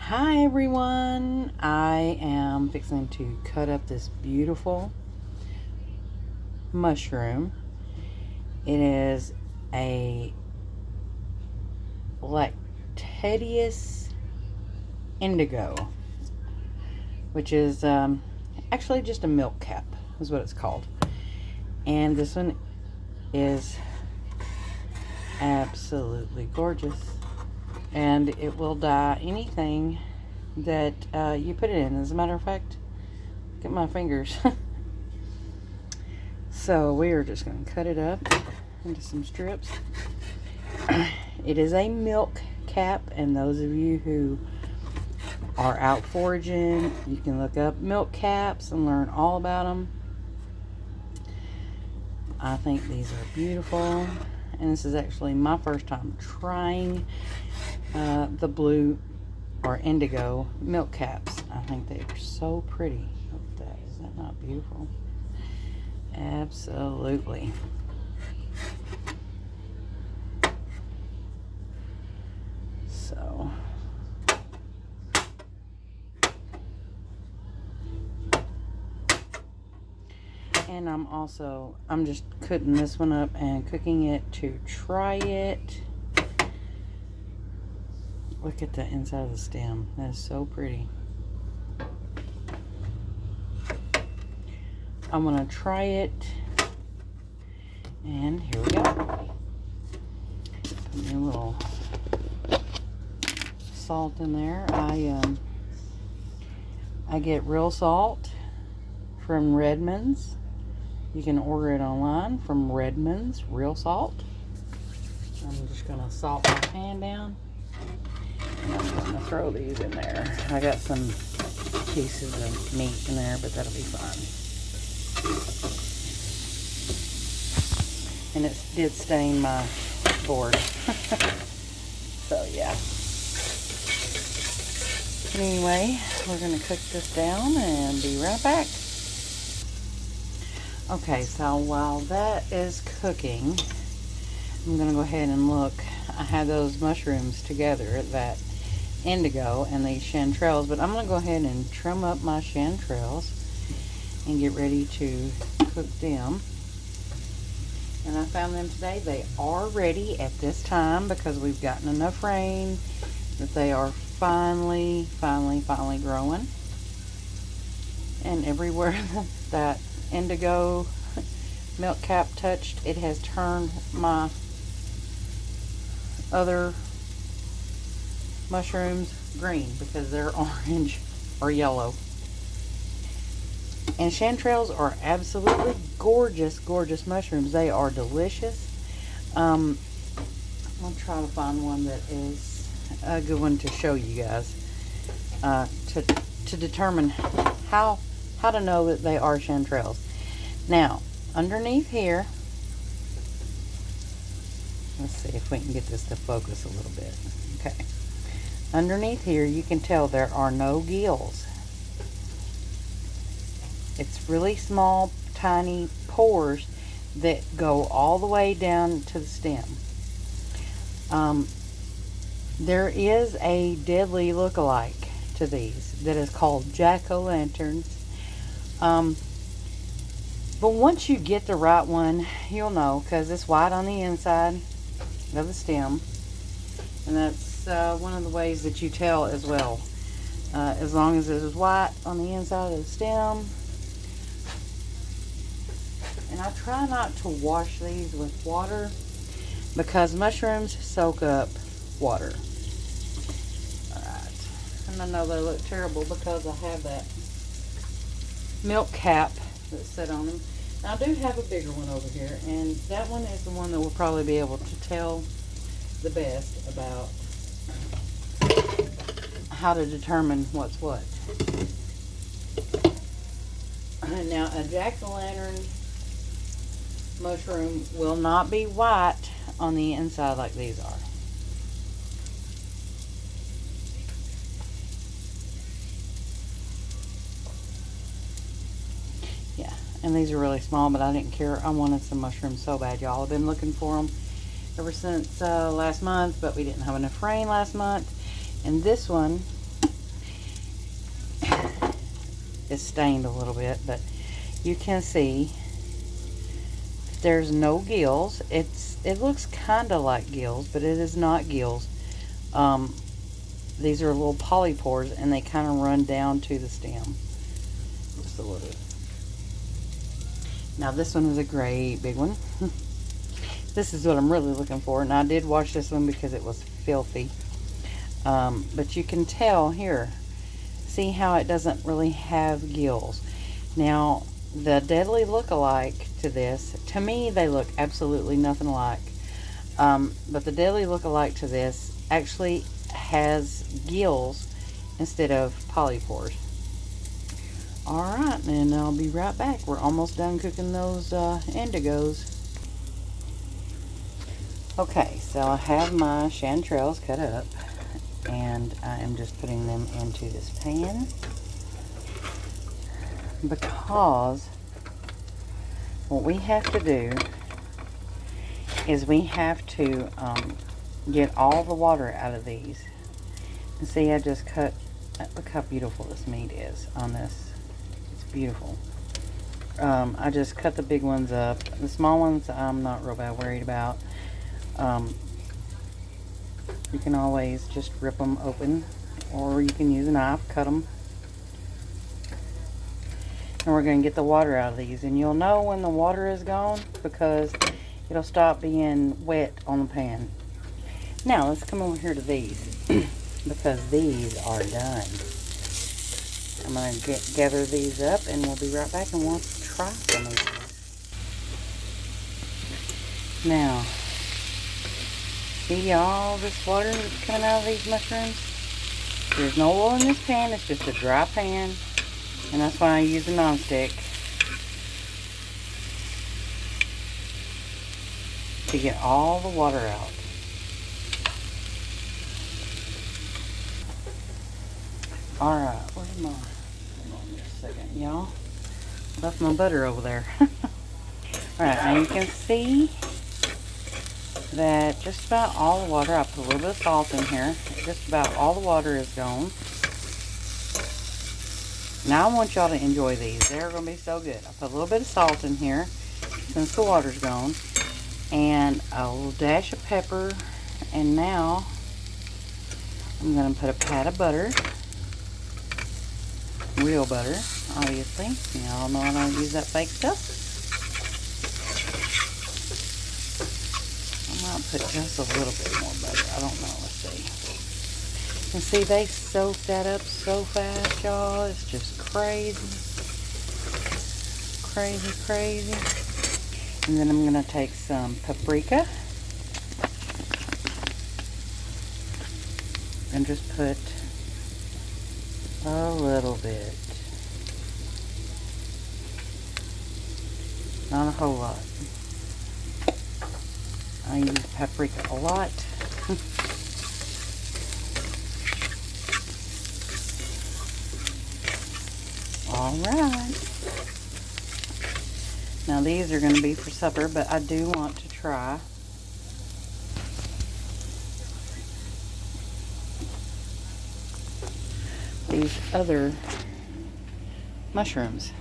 Hi everyone, I am fixing to cut up this beautiful mushroom. It is a lactarius indigo, which is actually just a milk cap is what it's called. And this one is absolutely gorgeous, and it will dye anything that you put it in. As a matter of fact, look at my fingers. So we are just going to cut it up into some strips. It is a milk cap, and those of you who are out foraging, you can look up milk caps and learn all about them. I think these are beautiful, and this is actually my first time trying the blue or indigo milk caps. I think they are so pretty. Look at that. Is that not beautiful? Absolutely. So and I'm just cutting this one up and cooking it to try it. Look at the inside of the stem. That is so pretty. I'm going to try it. And here we go. Put me a little salt in there. I get real salt from Redmond's. You can order it online from Redmond's Real Salt. I'm just going to salt my pan down. And I'm going to throw these in there. I got some pieces of meat in there, but that'll be fine. And it did stain my board. So yeah. But anyway, we're going to cook this down and be right back. Okay, so while that is cooking, I'm going to go ahead and look. I had those mushrooms together, that indigo and these chanterelles, but I'm going to go ahead and trim up my chanterelles and get ready to cook them. And I found them today. They are ready at this time because we've gotten enough rain that they are finally growing. And everywhere that indigo milk cap touched, it has turned my other mushrooms green because they're orange or yellow. And chanterelles are absolutely gorgeous mushrooms. They are delicious. I'm gonna try to find one that is a good one to show you guys to determine how to know that they are chanterelles. Now, underneath here, let's see if we can get this to focus a little bit. Okay. Underneath here, you can tell there are no gills. It's really small, tiny pores that go all the way down to the stem. There is a deadly look-alike to these that is called jack-o'-lanterns. But once you get the right one, you'll know, because it's white on the inside of the stem. And that's one of the ways that you tell as well. As long as it is white on the inside of the stem. And I try not to wash these with water because mushrooms soak up water. Alright. And I know they look terrible because I have that milk cap that's set on them. Now, I do have a bigger one over here, and that one is the one that will probably be able to tell the best about how to determine what's what. Now, a jack-o'-lantern mushroom will not be white on the inside like these are. Yeah, and these are really small, but I didn't care. I wanted some mushrooms so bad, y'all. I've been looking for them ever since last month, but we didn't have enough rain last month. And this one is stained a little bit, but you can see there's no gills. It looks kind of like gills, but it is not gills. These are little polypores, and they kind of run down to the stem. Just a little. Now this one is a great big one. This is what I'm really looking for, and I did wash this one because it was filthy. But you can tell here, see how it doesn't really have gills. Now the deadly look-alike to this, to me they look absolutely nothing alike. But the deadly look-alike to this actually has gills instead of polypores. Alright, and I'll be right back. We're almost done cooking those indigos. Okay, so I have my chanterelles cut up, and I am just putting them into this pan because what we have to do is we have to get all the water out of these. And see, I just cut, look how beautiful this meat is on this. It's beautiful. I just cut the big ones up. The small ones I'm not real bad worried about. You can always just rip them open, or you can use a knife, cut them. And we're going to get the water out of these, and you'll know when the water is gone because it'll stop being wet on the pan. Now let's come over here to these because these are done. I'm going to gather these up, and we'll be right back, and we'll try some of these. Now, see all this water that's coming out of these mushrooms? There's no oil in this pan, it's just a dry pan, and that's why I use a nonstick to get all the water out. Alright, where's my, hold on just a second, y'all. Left my butter over there. Alright, now you can see that just about all the water, I put a little bit of salt in here, just about all the water is gone. Now I want y'all to enjoy these. They're going to be so good. I put a little bit of salt in here since the water's gone, and a little dash of pepper, and now I'm going to put a pat of butter, real butter, obviously. Y'all know I don't use that fake stuff. I might put just a little bit more butter. I don't know. Let's see. And see, they soak that up so fast, y'all. It's just crazy. Crazy, crazy. And then I'm going to take some paprika and just put a little bit. Not a whole lot. I use paprika a lot. Alright. Now these are going to be for supper, but I do want to try these other mushrooms.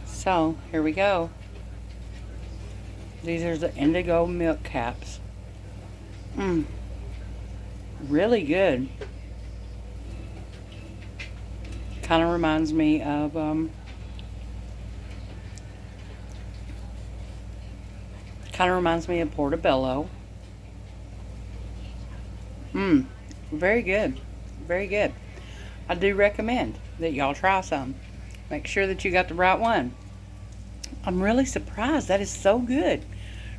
So, here we go. These are the indigo milk caps. Really good. Kind of reminds me of portobello. Very good. Very good. I do recommend that y'all try some. Make sure that you got the right one. I'm really surprised. That is so good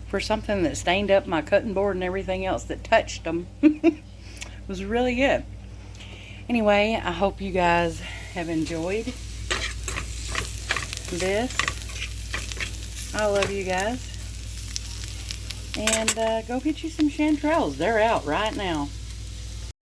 for something that stained up my cutting board and everything else that touched them. It was really good. Anyway, I hope you guys have enjoyed this. I love you guys. And go get you some chanterelles. They're out right now.